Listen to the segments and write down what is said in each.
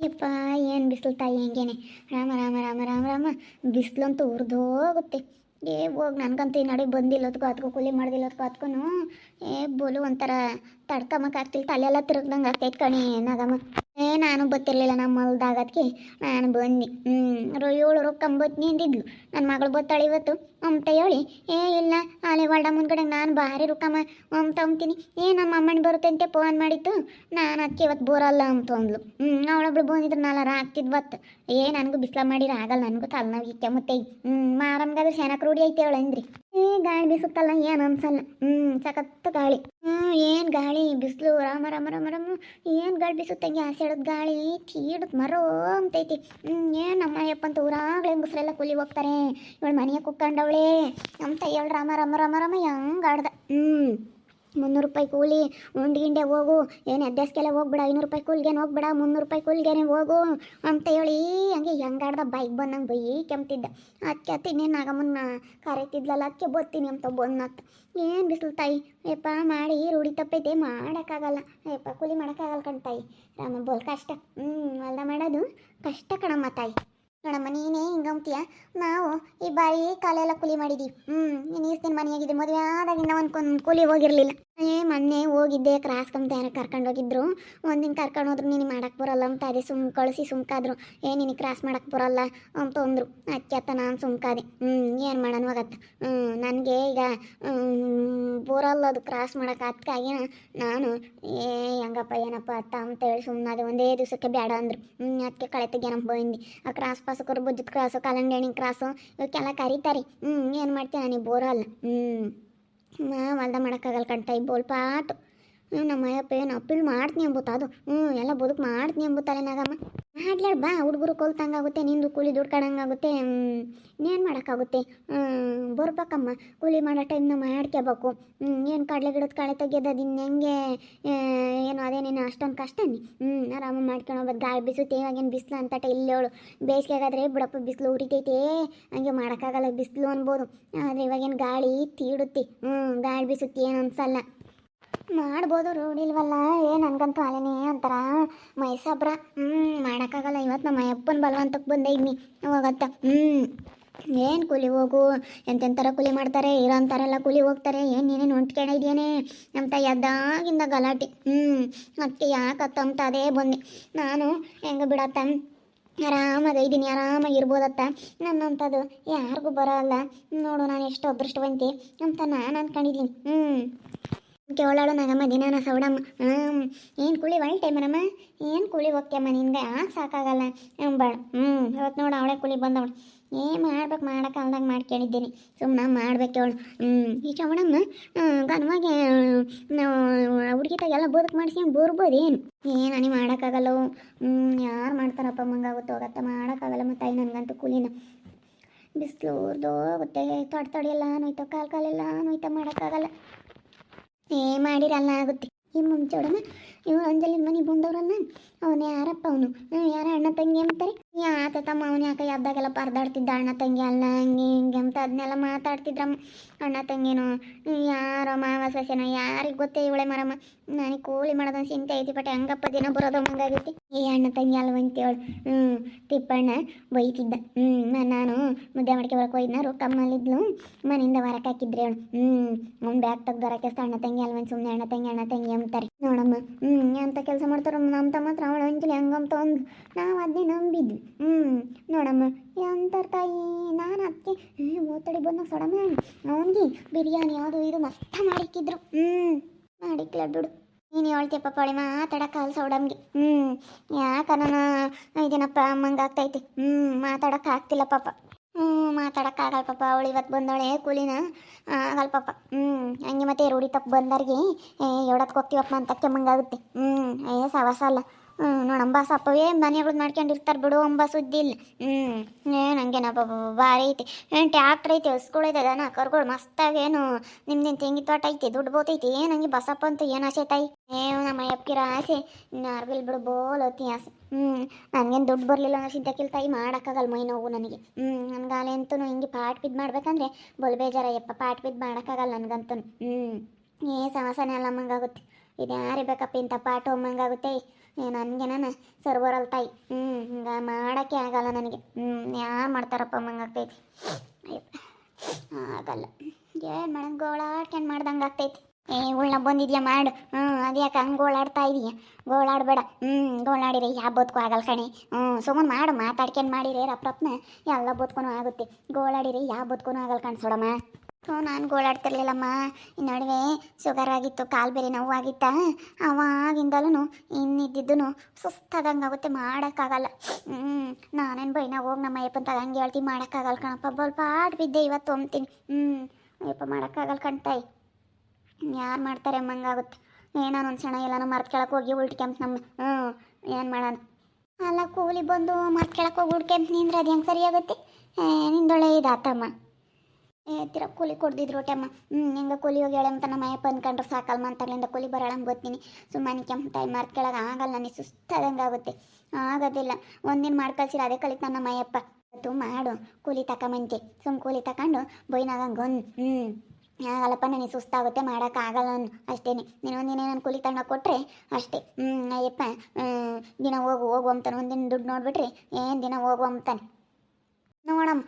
ಯಪ್ಪ ಏನು ಬಿಸಿಲು ತಾಯಿ ಹೆಂಗೇನೆ. ರಾಮ ರಾಮ ರಾಮ ರಾಮ ರಾಮ. ಬಿಸಿಲಂತೂ ಉರಿದೋಗುತ್ತೆ. ಹೋಗಿ ನನಗಂತೂ ಈ ನಡುವೆ ಬಂದಿಲ್ಲದಕ್ಕೂ ಅದಕ್ಕೂ ಕೂಲಿ ಮಾಡ್ದಿಲ್ಲದಕ್ಕೂ ಅದಕ್ಕೂ ಬೋಲು ಒಂಥರ ತಡ್ಕೊಂಬಕ್ಕಾಗ್ತಿಲ್ಲ, ತಲೆಯೆಲ್ಲ ತಿರುಗ್ದಂಗೆ ಆಗ್ತೈತೆ ಕಣಿ ನಗಮ್ಮ. ನಾನು ಗೊತ್ತಿರಲಿಲ್ಲ ನಮ್ಮ ಹೊಲ್ದಾಗದಕ್ಕೆ ನಾನು ಬಂದು ಏಳು ರೊಕ್ಕಂಬತ್ನಿ ಅಂದಿದ್ಲು ನನ್ನ ಮಗಳು ಬತ್ತಾಳೆ ಇವತ್ತು ಅಂತ ಹೇಳಿ. ಇಲ್ಲ ಅಲೆ ಹೊಲ್ಡ ಮುಂದ್ಗಡೆ ನಾನು ಭಾರಿ ರೊಕ್ಕಮ್ಮ ಅಂತೀನಿ. ನಮ್ಮ ಅಮ್ಮನ ಬರುತ್ತೆ ಅಂತ ಫೋನ್ ಮಾಡಿತ್ತು. ನಾನು ಅದಕ್ಕೆ ಇವತ್ತು ಬರಲ್ಲ ಅಂತ ಅಂದ್ಲು. ಅವಳೊಬ್ಳು ಬಂದಿದ್ರು ನಾಲ್ರ ಆಗ್ತಿದ್ವತ್ತು. ನನಗೂ ಬಿಸ್ಲ ಮಾಡಿರ ಆಗಲ್ಲ, ನನಗೂ ತಲೆನೋವಿಕ್ಕೆ ಮತ್ತೆ ಮಾರಮ್ಗಾದ್ರೆ ಚೆನ್ನಾಗಿ ರೂಢಿ ಐತೆ ಅವಳಂದ್ರಿ. ಗಾಳಿ ಬೀಸುತ್ತಲ್ಲ ಏನು ಅನ್ಸಲ್ಲ. ಸಖತ್ತು ಗಾಳಿ. ಏನು ಗಾಳಿ ಬಿಸಿಲು ರಾಮ ರಾಮ ರಾಮ ರಾಮ. ಏನು ಗಾಳಿ ಬೀಸುತ್ತೆ ಗ್ಯಾಸ್ ಹೇಳೋದು ಗಾಳಿ ತೀಡತ್ ಮರೋ ಅಂತೈತಿ. ಏನು ನಮ್ಮ ಅಯ್ಯಪ್ಪಂತ ಊರಾಗಲೇ ಮುಸ್ರೆಲ್ಲ ಕೂಲಿ ಹೋಗ್ತಾರೆ. ಇವಳು ಮನೆಯ ಕುಕ್ಕಂಡವಳೆ ಅಂತ ಹೇಳಿ ರಾಮ ರಾಮ ರಾಮ ರಾಮ ಹೆಂಗೆ ಆಡ್ದ. 300 ರೂಪಾಯಿ ಕೂಲಿ ಉಂಡ್ಗಿಂಡೆ ಹೋಗು, ಏನು ಅಡ್ಡಸ್ಕೆಲ್ಲ ಹೋಗ್ಬೇಡ, 500 ರೂಪಾಯಿ ಕೂಲಿಗೇನು ಹೋಗ್ಬೇಡ, 300 ರೂಪಾಯಿ ಕೂಲಿಗೇನೆ ಹೋಗು ಅಂತ ಹೇಳಿ ಹಂಗೆ ಹೆಂಗಾಡ್ದ. ಬೈಕ್ ಬಂದಂಗೆ ಬೈ ಕೆಮ್ತಿದ್ದ. ಅದಕ್ಕೆ ಇನ್ನೇನು ನಾಗಮ್ಮನ ಕರೀತಿದ್ಲಲ್ಲ ಅದಕ್ಕೆ ಬರ್ತೀನಿ ಅಂತ ಬಂದತ್ತ. ಏನು ಬಿಸಿಲು ತಾಯಿ ಯಪ್ಪ, ಮಾಡಿ ರೂಢಿ ತಪ್ಪೈತೆ, ಮಾಡೋಕ್ಕಾಗಲ್ಲ ಯಪ್ಪ, ಕೂಲಿ ಮಾಡೋಕ್ಕಾಗಲ್ಲ ಕಣ್ ತಾಯಿ. ರಾಮ ಬೋಲ್ ಕಷ್ಟ. ಹೊಲ್ದ ಮಾಡೋದು ಕಷ್ಟ ಕಣಮ್ಮ ತಾಯಿ. ನೋಡಮ್ಮ ನೀನೇ ಹಿಂಗಂತೀಯ, ನಾವು ಈ ಬಾರಿ ಕಾಲೆಲ್ಲ ಕೂಲಿ ಮಾಡಿದ್ದೀವಿ. ನೀನು ಈಸ್ತಿನ ಮನೆಯಾಗಿದ್ದೆ, ಮದುವೆ ಆದಾಗಿಂದ ಒಂದು ಕೂಲಿ ಹೋಗಿರಲಿಲ್ಲ. ಮೊನ್ನೆ ಹೋಗಿದ್ದೆ ಕ್ರಾಸ್ ಕಂತ ಏನೋ ಕರ್ಕೊಂಡು ಹೋಗಿದ್ರು. ಒಂದಿನ ಕರ್ಕೊಂಡು ಹೋದ್ರು ನೀನು ಮಾಡಕ್ಕೆ ಬರೋಲ್ಲ ಅಂತ ಅದೇ ಕಳಿಸಿ ಸುಮ್ಕಾದ್ರು. ನಿನಗೆ ಕ್ರಾಸ್ ಮಾಡಕ್ಕೆ ಬರೋಲ್ಲ ಅಂತ ಅಂದರು. ಅತ್ತ ನಾನು ಸುಮ್ಕಾದೆ. ಏನು ಮಾಡೋಣ ಹೋಗತ್ತ. ನನಗೆ ಈಗ ಬರೋಲ್ಲ ಅದು ಕ್ರಾಸ್ ಮಾಡೋಕೆ. ಅದಕ್ಕಾಗಿ ನಾನು ಹೆಂಗಪ್ಪ ಏನಪ್ಪ ಅತ್ತ ಅಂತ ಹೇಳಿ ಸುಮ್ಮನಾದೆ. ಒಂದೇ ದಿವಸಕ್ಕೆ ಬೇಡ ಅಂದರು. ಅದಕ್ಕೆ ಕಳೆ ತೆಗಿಯನಪ್ಪ ಬಂದು. ಆ ಕ್ರಾಸ್ ಪಾಸಕ್ಕರು ಬುಜ್ಜದ ಕ್ರಾಸು ಕಲ್ಲಂಗಡಿ ಕ್ರಾಸು ಇವಕ್ಕೆಲ್ಲ ಕರೀತಾರೆ. ಏನು ಮಾಡ್ತೀನಿ ನನಗೆ ಬರೋಲ್ಲ. ಹೊಲ್ದ ಮಾಡೋಕ್ಕಾಗಲ್ಲ ಕಣ್ತಾಯಿ ಬೋಲ್ ಪಾಟು. ನಮ್ಮ ಅಯ್ಯಪ್ಪ ಏನು ಅಪ್ಪೀಲ್ ಮಾಡ್ತೀನಿ ಎಂಬುತ್ತ ಅದು ಎಲ್ಲ ಬದುಕು ಮಾಡ್ತೀನಿ ಎಂಬುತ್ತಲ್ಲ ನಾಗಮ್ಮ. ಮಾಡ್ಲಾಡ ಬಾ, ಹುಡುಗರು ಕೊಲ್ತಂಗಾಗುತ್ತೆ, ನಿಂದು ಕೂಲಿ ದುಡ್ಡು ಕಡಂಗಾಗುತ್ತೆ. ಇನ್ನೇನು ಮಾಡೋಕ್ಕಾಗುತ್ತೆ. ಬರ್ಬೇಕಮ್ಮ, ಕೂಲಿ ಮಾಡೋ ಟೈಮ್ನ ಮಾಡ್ಕೋಬೇಕು. ಏನು ಕಡಲೆ ಗಿಡದ ಕಳೆ ತೆಗಿಯೋದು ಅದು ಹೆಂಗೆ ಏನು ಅದೇನೇನು ಅಷ್ಟೊಂದು ಕಷ್ಟ ನೀ. ಆರಾಮ ಮಾಡ್ಕೊಂಡು ಹೋಗ್ಬೋದು. ಗಾಳಿ ಬೀಸುತ್ತೆ ಇವಾಗೇನು ಬಿಸಿಲು ಅಂತಟ ಇಲ್ಲೇಳು. ಬೇಸಿಗೆಗಾದ್ರೆ ಬಿಡಪ್ಪ ಬಿಸಿಲು ಉರಿತೈತೆ, ಹಂಗೆ ಮಾಡೋಕ್ಕಾಗಲ್ಲ ಬಿಸಿಲು ಅನ್ಬೋದು. ಆದರೆ ಇವಾಗೇನು ಗಾಳಿ ತೀಡುತ್ತೆ. ಗಾಳಿ ಬೀಸುತ್ತೆ ಏನು ಅನ್ಸಲ್ಲ. ಮಾಡ್ಬೋದು ರೂಢಿಲ್ವಲ್ಲ. ನನಗಂತೂ ಅಲೇನೇ ಒಂಥರ ಮೈಸಬ್ರ. ಮಾಡೋಕ್ಕಾಗಲ್ಲ. ಇವತ್ತು ನಮ್ಮ ಅಪ್ಪನ ಬಲವಂತಕ್ಕೆ ಬಂದೆ ಇದ್ನಿ ಹೋಗತ್ತ. ಏನು ಕೂಲಿ ಹೋಗು, ಎಂತೆಂಥರ ಕೂಲಿ ಮಾಡ್ತಾರೆ, ಇರೋಂಥರೆಲ್ಲ ಕೂಲಿ ಹೋಗ್ತಾರೆ. ನೀನೇನು ಹೊಂಟ್ಕೊಂಡಿದ್ಯೇನೆ ಅಂತ ಎದ್ದಾಗಿಂದ ಗಲಾಟೆ. ಅದಕ್ಕೆ ಯಾಕತ್ತ ಅಂತ ಅದೇ ಬಂದೆ ನಾನು. ಹೆಂಗೆ ಬಿಡತ್ತ, ಆರಾಮಾಗಿ ಇದ್ದೀನಿ, ಆರಾಮಾಗಿರ್ಬೋದತ್ತ. ನನ್ನಂಥದ್ದು ಯಾರಿಗೂ ಬರೋಲ್ಲ ನೋಡು, ನಾನು ಎಷ್ಟು ಅದೃಷ್ಟವಂತೆ ಅಂತ ನಾನು ಅಂದ್ಕೊಂಡಿದ್ದೀನಿ. ಕೇಳಾಳು ನಾಗಮ್ಮ ದಿನಾನ ಸೌಡಮ್ಮ. ಏನು ಕೂಲಿ ಒಳ್ಳೆ ಟೈಮನಮ್ಮ, ಏನು ಕೂಲಿ ಹೋಗ್ತೇಮ್ಮ ನಿಂದೆ ಸಾಕಾಗಲ್ಲ ಬೇಡ. ಇವತ್ತು ನೋಡು ಅವಳೆ ಕೂಲಿ ಬಂದವಳು. ಮಾಡ್ಬೇಕು ಮಾಡೋಕ್ಕಾಲ್ದಾಗ ಮಾಡ್ಕೊಂಡಿದ್ದೀನಿ. ಸುಮ್ಮನೆ ಮಾಡ್ಬೇಕು ಅವಳು. ಈ ಚೌಡಮ್ಮ ಗನ್ವಾಗಿ ಹುಡುಗಿ ಎಲ್ಲ ಬದುಕು ಮಾಡಿಸ್ಕೊಂಡು ಬರ್ಬೋದು. ಏನು ನನಗೆ ಮಾಡೋಕ್ಕಾಗಲ್ಲವು. ಯಾರು ಮಾಡ್ತಾರಪ್ಪ ಮಂಗಾಗುತ್ತೆ ಹೋಗತ್ತ. ಮಾಡೋಕ್ಕಾಗಲ್ಲ ಮತ್ತು ನನಗಂತೂ ಕೂಲಿನ ಬಿಸಿಲು ಹೋಗುತ್ತೆ. ತೊಡೆಯೆಲ್ಲ ನೋಯ್ತಾವ, ಕಾಲೆಲ್ಲ ನೋಯ್ತಾ, ಮಾಡೋಕ್ಕಾಗಲ್ಲ. ಮಾಡಿರಲ್ಲ ಆಗುತ್ತೆ. ಈ ಮುಂಚೋಡಮ್ಮ ಇವ್ರು ಅಂಜಲಿನ ಮನೆ ಬಂದವ್ರಲ್ಲ, ಅವನು ಯಾರಪ್ಪ ಅವನು, ಯಾರ ಅಣ್ಣ ತಂಗಿ ಅಂತಾರೆ. ಆತ ತಮ್ಮ ಅವನು ಯಾಕೆ ಎದ್ದಾಗೆಲ್ಲ ಪರದಾಡ್ತಿದ್ದ. ಅಣ್ಣ ತಂಗಿ ಅಲ್ಲ ಹಂಗೆ ಹಿಂಗೆ ಅಂತ ಅದನ್ನೆಲ್ಲ ಮಾತಾಡ್ತಿದ್ರಮ್ಮ. ಅಣ್ಣ ತಂಗಿನೋ ಯಾರೋ ಮಾವ ಸೊಸೆನೋ ಯಾರಿಗೆ ಗೊತ್ತೇ ಇವಳೆ ಮರಮ್ಮ. ನನಗೆ ಕೂಲಿ ಮಾಡೋದೊಂದು ಚಿಂತೆ ಐತಿ. ಬಟ್ ಹೆಂಗಪ್ಪ ದಿನ ಬರೋದು ಹಂಗಾಗೈತಿ. ಅಣ್ಣ ತಂಗಿ ಅಲ್ವಂತೇಳು ತಿಪ್ಪಣ್ಣ ಬೈತಿದ್ದ. ನಾನು ಮುದ್ದೆ ಮಾಡ್ಕೆ ಬರಕ್ಕೆ ಹೋಯ್ದನ. ರೊಕ್ಕಮ್ಮಲ್ಲಿದ್ಲು, ಮನೆಯಿಂದ ಹೊರಕ್ಕೆ ಹಾಕಿದ್ರೆ ಅವಳು. ಅವ್ನು ಬ್ಯಾಗ್ ತೆಗ್ದು ಹೊರಕ್ಕೆ ಅಣ್ಣ ತಂಗಿ ಅಲ್ವಂತ ಸುಮ್ಮನೆ ಅಣ್ಣ ತಂಗಿ ಅಂತಾರೆ ನೋಡಮ್ಮ. ಅಂತ ಕೆಲಸ ಮಾಡ್ತಾರ ನಮ್ಮ ತಮ್ಮ ಹತ್ರ. ಅವಳು ಅಂಜಲಿ ಹಂಗಂತ ಒಂದು ನಾವು ಅದನ್ನೇ ನಂಬಿದ್ವಿ. ನೋಡಮ್ಮ ಅಂತಾರ ತಾಯಿ. ನಾನು ಅದಕ್ಕೆ ಓತಡಿ ಬಂದಾಗ ಸೊಡಮ್ಮ ಅವನಿಗೆ ಬಿರಿಯಾನಿ ಅದು ಇದು ಮಸ್ತ ಮಾಡಿಕ್ಕಿದ್ರು. ಮಾಡಿಕ್ಲ ಬಿಡು. ನೀನು ಹೇಳ್ತೀಯಪ್ಪ ಪಳಿ ಮಾತಾಡೋಕ್ಕಲ್ಲ ಸೌಡಮ್ಗೆ. ಯಾಕ ನಾನು ಇದೇನಪ್ಪ ಅಮ್ಮಂಗೆ ಆಗ್ತೈತಿ. ಮಾತಾಡೋಕೆ ಆಗ್ತಿಲ್ಲ ಪಾಪ. ಮಾತಾಡೋಕ್ಕಾಗಲ್ಲ ಪಾಪ. ಅವಳು ಇವತ್ತು ಬಂದವಳೆ ಕೂಲಿನ ಆಗಲ್ಲ ಪಾಪ. ಹಂಗೆ ಮತ್ತೆ ರೂಢಿ ತಪ್ಪು ಬಂದವ್ರಿಗೆ ಎವಡತ್ಗೆ ಹೋಗ್ತೀವಪ್ಪ ಅಂತ ಕೆಮ್ಮಂಗಾಗುತ್ತೆ. ಸವಾಸ ಅಲ್ಲ. ನೋಡಂಬ ಸಪ್ಪವೇ ಮನೆಗಳು ಮಾಡ್ಕೊಂಡಿರ್ತಾರೆ ಬಿಡು ಅಂಬ ಸುದ್ದಿ ಇಲ್ಲ. ಹಂಗೇನಪ್ಪ ಭಾರಿ ಐತಿ. ಟ್ಯಾಕ್ಟ್ರ್ ಐತಿ, ಹಸ್ಗಳು ಐತೆ, ದನ ಕರ್ಗಳು ಮಸ್ತಾಗೇನು ನಿಮ್ದೇನು ತೆಂಗಿ ತೋಟ ಐತಿ, ದುಡ್ಡು ಬೋತೈತಿ. ನಂಗೆ ಬಸಪ್ಪ ಅಂತ ಏನು ಆಸೆ ತಾಯಿ. ನಮ್ಮ ಅಪ್ಪಕಿರ ಆಸೆ ನಾರ್ಗಿಲ್ ಬಿಡು ಬೋಲೋತಿ ಆಸೆ. ನನಗೇನು ದುಡ್ಡು ಬರಲಿಲ್ಲ ಅನ್ನೋ ಸಿದ್ಧಕ್ಕಿಲ್ಲ ತಾಯಿ. ಮಾಡೋಕ್ಕಾಗಲ್ಲ ಮೈ ನೋವು ನನಗೆ. ನನಗಾಲೆ ಅಂತೂ ಹಿಂಗೆ ಪಾಟ್ ಬಿದ್ದು ಮಾಡ್ಬೇಕಂದ್ರೆ ಬಲ್ ಬೇಜಾರಯ್ಯಪ್ಪ. ಪಾಟ್ ಬಿದ್ದು ಮಾಡೋಕ್ಕಾಗಲ್ಲ ನನಗಂತೂ. ಸಮಸ್ಯೆನೇ ಅಲ್ಲ ಅಮ್ಮಂಗಾಗುತ್ತೆ. ಇದು ಯಾರೇ ಬೇಕಪ್ಪ ಇಂಥ ಪಾಟು ಅಮ್ಮಂಗಾಗುತ್ತೆ. ನನಗೆ ನಾನು ಸರ್ವರಲ್ ತಾಯಿ ಹಿಂಗೆ ಮಾಡೋಕ್ಕೆ ಆಗಲ್ಲ ನನಗೆ ಯಾರು ಮಾಡ್ತಾರಪ್ಪ ಮಂಗಾಗ್ತೈತಿ ಆಗಲ್ಲ ಏನು ಮಾಡೋದು ಗೋಳಾಡ್ಕೊಂಡು ಮಾಡ್ದಂಗೆ ಆಗ್ತೈತಿ ಉಳ್ಳ ಬಂದಿದ್ಯಾ ಮಾಡು ಅದ್ಯಾಕೆ ಹಂಗೆ ಗೋಳಾಡ್ತಾ ಇದೀಯ ಗೋಳಾಡಬೇಡ ಗೋಳಾಡಿರಿ ಯಾವ ಬದುಕು ಆಗಲ್ಲ ಕಣೆ ಸುಮ್ಮನೆ ಮಾಡು ಮಾತಾಡ್ಕೊಂಡು ಮಾಡಿರಿ ರಪ್ರಪ್ನ ಎಲ್ಲ ಬದುಕು ಆಗುತ್ತೆ ಗೋಳಾಡಿರಿ ಯಾವ ಬದುಕು ಆಗಲ್ಲ ಕಣ್ಸೋಡಮ್ಮ ನಾನು ಗೋಳಾಡ್ತಿರ್ಲಿಲ್ಲಮ್ಮ ಈ ನಡುವೆ ಶುಗರ್ ಆಗಿತ್ತು ಕಾಲು ಬೇರೆ ನೋವಾಗಿತ್ತ ಅವಾಗಿಂದಲೂ ಇನ್ನಿದ್ದಿದ್ದು ಸುಸ್ತಾದಂಗೆ ಆಗುತ್ತೆ ಮಾಡೋಕ್ಕಾಗಲ್ಲ ನಾನೇನು ಬೈನ ಹೋಗಿ ನಮ್ಮ ಅಯ್ಯಪ್ಪನ ತಗಂಗೆ ಹೇಳ್ತೀನಿ ಮಾಡೋಕ್ಕಾಗಲ್ಲ ಕಣಪ್ಪ ಪಾಟ್ ಬಿದ್ದೆ ಇವತ್ತು ಅಂತೀನಿ ಅಯ್ಯಪ್ಪ ಮಾಡೋಕ್ಕಾಗಲ್ಲ ಕಣ್ತಾಯಿ ಯಾರು ಮಾಡ್ತಾರೆ ಅಮ್ಮಂಗಾಗುತ್ತೆ ನಾನು ಒಂದು ಸಣ್ಣ ಎಲ್ಲನೂ ಮರ್ತ್ ಕೆಳಕ್ಕೆ ಹೋಗಿ ಉಲ್ಟ್ಕೆಂಪ್ ನಮ್ಮ ಏನು ಮಾಡೋಣ ಅಲ್ಲ ಕೂಲಿ ಬಂದು ಮರ್ತ್ ಕೆಳಕ್ಕೆ ಹೋಗಿ ಉಳ್ಕೆಂಪ್ ನಿಂದ್ರೆ ಅದು ಹೆಂಗೆ ಸರಿಯಾಗುತ್ತೆ ನಿಂದೊಳ್ಳೆ ಇದಾತಮ್ಮ ತೀರ ಕೂಲಿ ಕೊಡ್ದಿದ್ರು ಟಮ್ಮ ಹೆಂಗೆ ಕೂಲಿ ಹೋಗಿ ಹೇಳಂತ ನಮ್ಮ ಅಯ್ಯಪ್ಪ ಅಂದ್ಕೊಂಡ್ರೆ ಸಾಕಲ್ಮ ಅಂತರ್ಲಿಂದ ಕೂಲಿ ಬರೋಳಂಗೆ ಗೊತ್ತೀನಿ ಸುಮ್ಮನೆ ಕೆಂಪು ತಾಯಿ ಮರ್ತ್ ಕೆಳಗೆ ಆಗಲ್ಲ ನನಗೆ ಸುಸ್ತಾದಂಗೆ ಆಗುತ್ತೆ ಆಗೋದಿಲ್ಲ ಒಂದಿನ ಮಾಡಿ ಕಳ್ಸಿರ ಅದೇ ಕಲಿತ ನಮ್ಮ ಅಯ್ಯಪ್ಪ ಅದು ಮಾಡು ಕೂಲಿ ತಗೊಂಬಂತೆ ಕೂಲಿ ತಗೊಂಡು ಬೈನಾಗಂಗೆ ಆಗಲ್ಲಪ್ಪ ನನಗೆ ಸುಸ್ತಾಗುತ್ತೆ ಮಾಡೋಕ್ಕಾಗಲ್ಲ ಅಷ್ಟೇ ನೀನೊಂದಿನ ನಾನು ಕೂಲಿ ತಗೊಂಡು ಕೊಟ್ಟರೆ ಅಷ್ಟೇ ಅಯ್ಯಪ್ಪ ದಿನ ಹೋಗು ಅಂತಾನೆ ಒಂದಿನ ದುಡ್ಡು ನೋಡ್ಬಿಟ್ರೆ ಏನು ದಿನ ಹೋಗು ಅಂತಾನೆ ನೋಡಮ್ಮ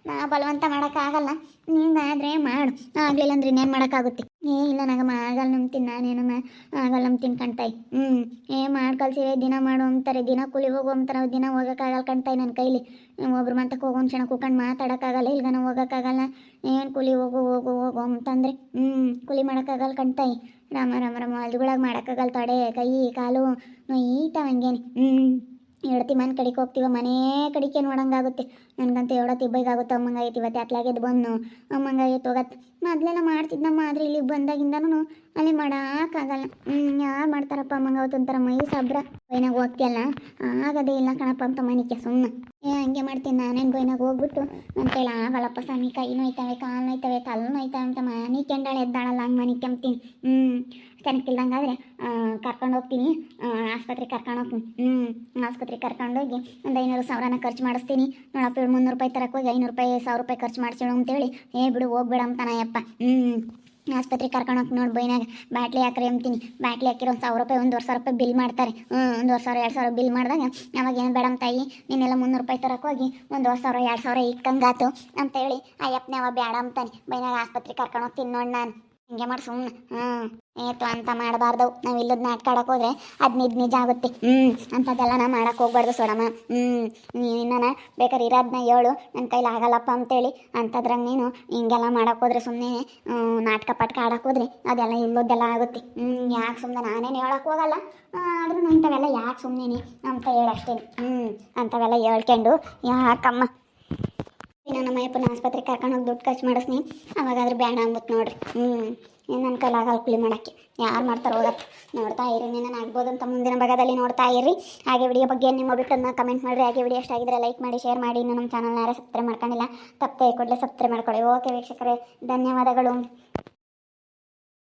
ನಾ ಬಲವಂತ ಮಾಡೋಕ್ಕಾಗಲ್ಲ ನೀನಾದರೆ ಮಾಡು ಆಗಲಿಲ್ಲ ಅಂದ್ರೆ ಇನ್ನೇನು ಮಾಡೋಕ್ಕಾಗುತ್ತೆ ಇಲ್ಲ ನಾಗಮ್ಮ ಆಗಲ್ಲ ನಂಬ್ತೀನಿ ನಾನೇನಮ್ಮ ಆಗಲ್ಲ ನಂಬ್ತೀನಿ ಕಣ್ತಾಯಿ ಮಾಡಿ ಕಳ್ಸಿರಿ ದಿನ ಮಾಡು ಅಂತಾರೆ ದಿನ ಕೂಲಿ ಹೋಗು ಅಂತಾರೆ ದಿನ ಹೋಗೋಕ್ಕಾಗಲ್ಲ ಕಣ್ತಾಯಿ ನನ್ನ ಕೈಲಿ ಒಬ್ರು ಮಂತಕ್ಕೆ ಹೋಗೋ ಕ್ಷಣ ಕೂಕೊಂಡು ಮಾತಾಡೋಕ್ಕಾಗಲ್ಲ ಇಲ್ಗ ನಾವು ಹೋಗೋಕ್ಕಾಗಲ್ಲ ಏನು ಕೂಲಿ ಹೋಗು ಅಂತಂದರೆ ಕೂಲಿ ಮಾಡೋಕ್ಕಾಗಲ್ಲ ಕಣ್ತಾಯಿ ರಾಮ ಹೊಲ್ದುಗಳಾಗ ಮಾಡೋಕ್ಕಾಗಲ್ಲ ತೊಡೆ ಕೈ ಕಾಲು ನೋಯ್ತಾವ ಹಂಗೇನೆ ಹೇಳ್ತಿ ಮನೆ ಕಡೆಗೆ ಹೋಗ್ತೀವ ಮನೆ ಕಡೆಗೆ ನೋಡಂಗಾಗುತ್ತೆ ನನಗಂತೂ ಹೇಳೋತಿ ಬೈಗಾಗುತ್ತೆ ಅಮ್ಮಂಗಾಗೈತಿ ಇವತ್ತು ಅತ್ಲಾಗಿದ್ದು ಬಂದು ಅಮ್ಮಂಗಾಗೈತೆ ಹೋಗತ್ತೆ ಮೊದಲೆಲ್ಲ ಮಾಡ್ತಿದ್ದಮ್ಮ ಆದರೆ ಇಲ್ಲಿಗೆ ಬಂದಾಗಿಂದನೂ ಅಲ್ಲಿ ಮಾಡೋಕ್ಕಾಗಲ್ಲ ಯಾರು ಮಾಡ್ತಾರಪ್ಪ ಅಮ್ಮಂಗಾವತ್ತು ಒಂಥರ ಮೈ ಸಬ್ರ ಬೈನಾಗ ಹೋಗ್ತಿಯಲ್ಲ ಆಗೋದೇ ಇಲ್ಲ ಕಣಪ್ಪ ಅಂತ ಮನಿಕೆ ಸುಮ್ಮನೆ ಹಂಗೆ ಮಾಡ್ತೀನಿ ನಾನೇನು ಬೈನಾಗ ಹೋಗ್ಬಿಟ್ಟು ನನ್ನ ಕೈಲಿ ಆಗಲ್ಲಪ್ಪ ಸ್ವಾಮಿ ಕೈ ನೋಯ್ತವೆ ಕಾಲು ನೋಯ್ತವೆ ತಲೆ ನೋಯ್ತವೆ ಅಂತ ಮನೆ ಕೆಂಡಾಳೆ ಎದ್ದಾಳಲ್ಲ ಹಂಗೆ ಮನೆ ಕೆಂಪ್ತೀನಿ ಚೆನ್ನಾಗಿಲ್ದಂಗಾದ್ರೆ ಕರ್ಕೊಂಡು ಹೋಗ್ತೀನಿ ಆಸ್ಪತ್ರೆಗೆ ಕರ್ಕೊಂಡು ಹೋಗ್ತೀನಿ ಆಸ್ಪತ್ರೆಗೆ ಕರ್ಕೊಂಡೋಗಿ ಒಂದು 500,000 ಖರ್ಚು ಮಾಡಿಸ್ತೀನಿ ನೋಡಪ್ಪ 300 ರೂಪಾಯಿ ತರಕ್ಕೆ ಹೋಗಿ 500 ರೂಪಾಯಿ 1,000 ರೂಪಾಯಿ ಖರ್ಚು ಮಾಡ್ಸೋಣ ಅಂತೇಳಿ ಬಿಡು ಹೋಗ್ಬೇಡ ಅಂತಾನಯ್ಯಪ್ಪ ಆಸ್ಪತ್ರೆಗೆ ಕರ್ಕೊಂಡು ಹೋಗಿ ನೋಡಿ ಬೈನಾಗ ಬ್ಯಾಟ್ಲಿ ಹಾಕ್ರಿ ಅಂತೀನಿ ಬ್ಯಾಟ್ಲಿ ಹಾಕಿರೋ 1,000 ರೂಪಾಯಿ 1,500 ರೂಪಾಯಿ ಬಿಲ್ ಮಾಡ್ತಾರೆ 1,500 2,000 ಬಿಲ್ ಮಾಡಿದಾಗ ಅವಾಗ ಏನು ಬೇಡಮ್ ತಾಯಿ ನೀನೆಲ್ಲ 300 ರೂಪಾಯಿ ತರಕ್ಕೆ ಹೋಗಿ 1,000 2,000 ಇಕ್ಕಂಗಾತು ಅಂತೇಳಿ ಅಯ್ಯಪ್ಪನೇ ಅವ ಬೇಡ ಅಂತಾನೆ ಬೈನಾಗ ಆಸ್ಪತ್ರೆಗೆ ಕರ್ಕೊಂಡು ಹೋಗ್ತೀನಿ ನೋಡಿ ನಾನು ಹಿಂಗೆ ಮಾಡಿ ಸುಮ್ಮನೆ ಏತು ಅಂತ ಮಾಡಬಾರ್ದು ನಾವು ಇಲ್ಲದ ನಾಟಕ ಆಡೋಕೆ ಹೋದ್ರೆ ಅದು ನಿಜ ಆಗುತ್ತೆ ಅಂಥದ್ದೆಲ್ಲ ನಾ ಮಾಡೋಕೆ ಹೋಗ್ಬಾರ್ದು ಸೋಡಮ್ಮ ನಾನು ಬೇಕಾದ್ರೆ ಇರೋದನ್ನ ಹೇಳು ನನ್ನ ಕೈಲಿ ಆಗಲ್ಲಪ್ಪ ಅಂತೇಳಿ ಅಂಥದ್ರಾಗ ನೀನು ಹಿಂಗೆಲ್ಲ ಮಾಡೋಕೆ ಹೋದ್ರೆ ಸುಮ್ಮನೆ ನಾಟಕ ಪಾಟ್ಕ ಆಡೋಕೆ ಹೋದ್ರೆ ಅದೆಲ್ಲ ಇಲ್ಲೋದೆಲ್ಲ ಆಗುತ್ತೆ ಯಾಕೆ ಸುಮ್ಮನೆ ನಾನೇನು ಹೇಳೋಕೆ ಹೋಗಲ್ಲ ಆದ್ರೂ ಇಂಥವೆಲ್ಲ ಯಾಕೆ ಸುಮ್ಮನೆ ಅಂತ ಹೇಳಷ್ಟೇ ಅಂಥವೆಲ್ಲ ಹೇಳ್ಕೊಂಡು ಯಾಕಮ್ಮ ನಾನು ನಮ್ಮ ಅಯ್ಯಪ್ಪನ ಆಸ್ಪತ್ರೆಗೆ ಕರ್ಕೊಂಡು ಹೋಗಿ ದುಡ್ಡು ಖರ್ಚು ಮಾಡಿಸ್ನಿ ಅವಾಗಾದ್ರೂ ಬೇಡ ಅಂಬುತ್ತೆ ನೋಡ್ರಿ ನನ್ನ ಕೈಲಾಗಲ್ಲ ಕೂಲಿ ಮಾಡೋಕ್ಕೆ ಯಾರು ಮಾಡ್ತಾರೆ ಹೋಗತ್ತೆ ನೋಡ್ತಾ ಇರಿ ನಾನು ಆಗ್ಬೋದು ಅಂತ ಮುಂದಿನ ಭಾಗದಲ್ಲಿ ನೋಡ್ತಾ ಇರಿ ಹಾಗೆ ವಿಡಿಯೋ ಬಗ್ಗೆ ನಿಮ್ಮ ಬಿಟ್ಟನ್ನ ಕಮೆಂಟ್ ಮಾಡಿರಿ ಹಾಗೆ ವಿಡಿಯೋ ಇಷ್ಟ ಆಗಿದ್ರೆ ಲೈಕ್ ಮಾಡಿ ಶೇರ್ ಮಾಡಿ ಇನ್ನು ನಮ್ಮ ಚಾನಲ್ನ ಯಾರು ಸಬ್ಸ್ಕ್ರೈಬ್ ಮಾಡ್ಕೊಂಡಿಲ್ಲ ತಪ್ಪದೆ ಕೂಡಲೇ ಸಬ್ಸ್ಕ್ರೈಬ್ ಮಾಡ್ಕೊಳ್ಳಿ ಓಕೆ ವೀಕ್ಷಕರೇ ಧನ್ಯವಾದಗಳು.